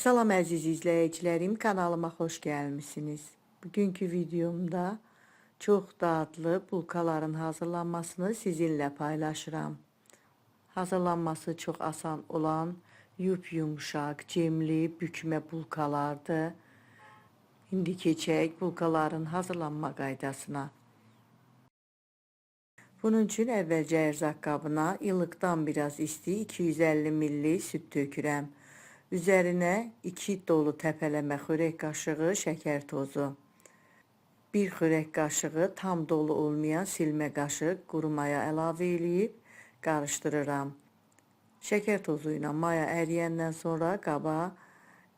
Salam əziz izləyicilərim, kanalıma xoş gəlmisiniz. Bugünkü videomda çox dadlı bulkaların hazırlanmasını sizinlə paylaşıram. Hazırlanması çox asan olan yumuşaq, cemli, bükmə bulkalardır. İndi keçək bulkaların hazırlanma qaydasına. Bunun üçün əvvəlcə ərzaq qabına illıqdan biraz isti 250 ml süt tökürəm. Üzərinə 2 dolu təpələmə xörək qaşığı şəkər tozu, 1 xörək qaşığı tam dolu olmayan silmə qaşıq quru maya əlavə edib qarışdırıram. Şəkər tozu ilə maya əriyəndən sonra qaba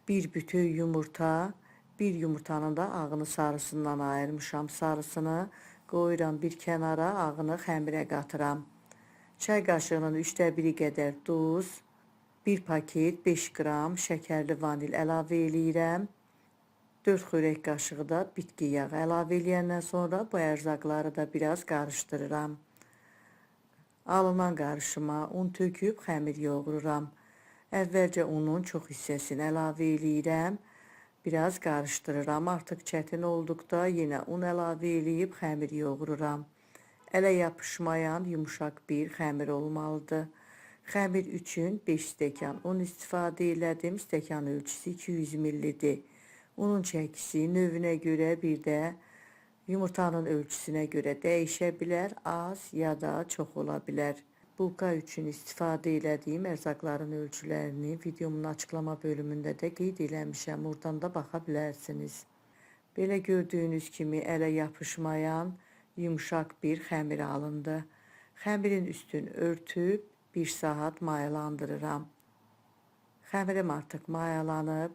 1 bütöv yumurta, 1 yumurtanın da ağını sarısından ayırmışam. Sarısını qoyuram bir kənara, ağını xəmirə qatıram. Çay qaşığının 1/3 qədər duz, 1 paket 5 qram şəkərli vanil əlavə eləyirəm. 4 xörək qaşığı da bitki yağı əlavə eləyəndən sonra bu ərzaqları da biraz qarışdırıram. Alınan qarışıma un töküb xəmir yoğururam. Əvvəlcə unun çox hissəsini əlavə eləyirəm. Biraz qarışdırıram. Artıq çətin olduqda yenə un əlavə eləyib xəmir yoğururam. Ələ yapışmayan yumuşaq bir xəmir olmalıdır. Xəmir üçün 5 stəkan un istifadə elədim. Stəkan ölçüsü 200 ml-dir. Unun çəkisi növünə görə, bir də yumurtanın ölçüsünə görə dəyişə bilər, az ya da çox ola bilər. Bulka üçün istifadə elədiyim ərzaqların ölçülərini videomun açıqlama bölümündə də qeyd eləmişəm. Oradan da baxa bilərsiniz. Belə gördüyünüz kimi ələ yapışmayan yumuşaq bir xəmir alındı. Xəmirin üstünü örtüb 1 saat mayalandırıram. Xəmirim artıq mayalanıb,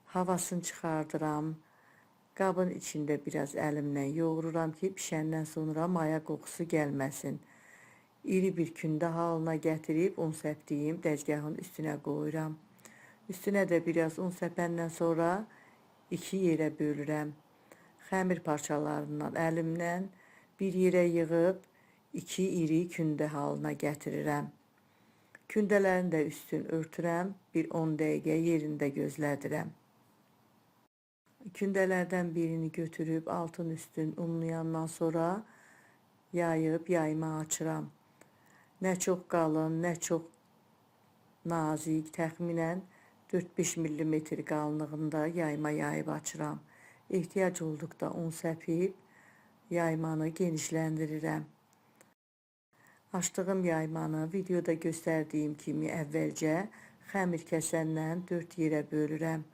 havasını çıxardıram. Qabın içində biraz əlimlə yoğururam ki, pişəndən sonra maya qoxusu gəlməsin. İri bir kündə halına gətirib un səpdiyim dəzgahın üstünə qoyuram. Üstünə də biraz un səpəndən sonra 2 yerə bölürəm. Xəmir parçalarından əlimlə bir yerə yığıb 2 iri kündə halına gətirirəm. Kündələrin də üstünü örtürəm, bir 10 dəqiqə yerində gözlədirəm. Kündələrdən birini götürüb altın üstün unlayandan sonra yayıb yayma açıram. Nə çox qalın, nə çox nazik, təxminən 4-5 mm qalınlığında yayma yayıb açıram. Ehtiyac olduqda un səpib yaymanı genişləndirirəm. Açdığım yaymanı videoda göstərdiyim kimi əvvəlcə xəmir kəsəndən 4 yerə bölürəm.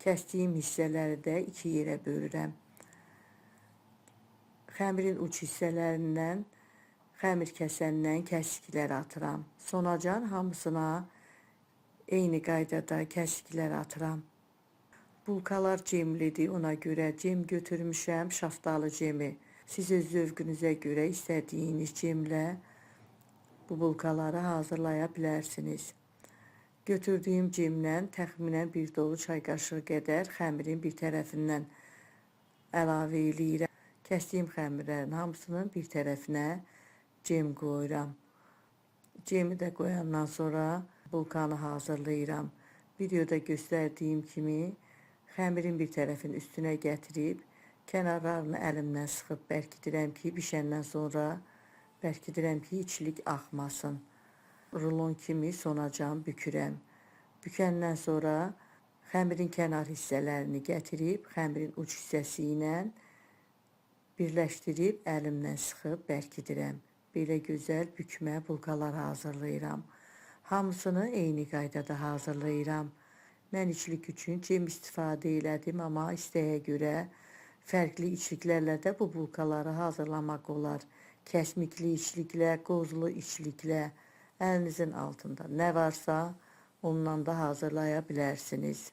Kəsdiyim hissələri də 2 yerə bölürəm. Xəmirin uç hissələrindən xəmir kəsəndən kəsiklər atıram. Sonacan hamısına eyni qaydada kəsiklər atıram. Bulkalar cemlidir, ona görə cem götürmüşəm, şaftalı cemi. Siz öz zövqünüzə görə istədiyiniz cemlə bu bulkaları hazırlaya bilərsiniz. Götürdüyüm cemlə təxminən 1 dolu çay qaşığı qədər xəmirin bir tərəfindən əlavə eləyirəm. Kəsdiyim xəmirlərin hamısının bir tərəfinə cem qoyuram. Cemi də qoyandan sonra bulkanı hazırlayıram. Videoda göstərdiyim kimi xəmirin bir tərəfini üstünə gətirib kənarlarını əlimlə sıxıb bərkidirəm ki, bişəndən sonra bərkidirəm ki, içlik axmasın. Rulon kimi sonacan bükürəm. Bükəndən sonra xəmirin kənar hissələrini gətirib xəmirin uç hissəsi ilə birləşdirib əlimlə sıxıb bərkidirəm. Belə gözəl bükmə bulkalar hazırlayıram. Hamısını eyni qaydada hazırlayıram. Mən içlik üçün cem istifadə elədim, amma istəyə görə fərqli içliklərlə də bu bulkaları hazırlamaq olar. Kəsmikli içliklə, qozlu içliklə, əlinizin altında nə varsa ondan da hazırlaya bilərsiniz.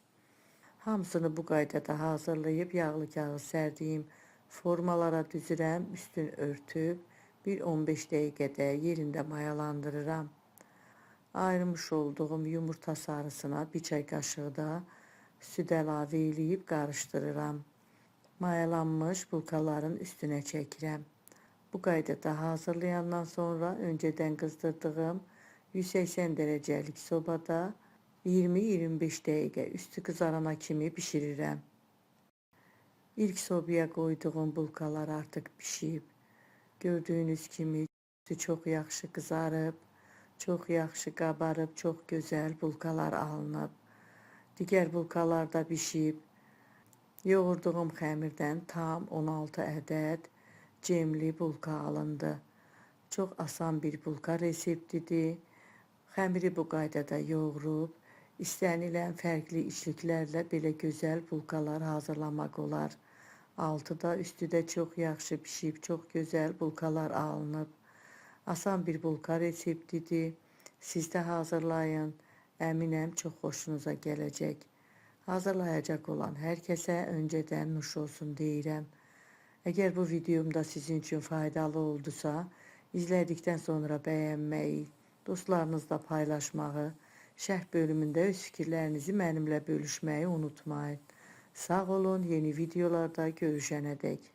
Hamısını bu qaydada hazırlayıb yağlı kağız sərdiyim formalara düzürəm, üstünü örtüb bir 15 dəqiqədə yerində mayalandırıram. Ayırmış olduğum yumurta sarısına 1 çay qaşığı da süd əlavə eləyib qarışdırıram. Mayalanmış bulkaların üstünə çəkirəm. Bu qaydada hazırlayandan sonra öncədən qızdırdığım 180 dərəcəlik sobada 20-25 dəqiqə üstü qızarana kimi bişirirəm. İlk sobaya qoyduğum bulkalar artıq pişib. Gördüyünüz kimi üstü çox yaxşı qızarıb, çox yaxşı qabarıb, çox gözəl bulkalar alınıb. Digər bulkalar da bişib. Yoğurduğum xəmirdən tam 16 ədəd cemli bulka alındı. Çox asan bir bulka reseptidir. Xəmiri bu qaydada yoğurub, istənilən fərqli içliklərlə belə gözəl bulkalar hazırlamaq olar. Altı da, üstü də çox yaxşı pişib, çox gözəl bulkalar alınıb. Asan bir bulka reseptidir. Siz də hazırlayın. Əminəm çox xoşunuza gələcək. Hazırlayacaq olan hər kəsə öncədən nuş olsun deyirəm. Əgər bu videom da sizin üçün faydalı oldusa, izlədikdən sonra bəyənməyi, dostlarınızla paylaşmağı, şərh bölümündə öz fikirlərinizi mənimlə bölüşməyi unutmayın. Sağ olun, yeni videolarda görüşənədək.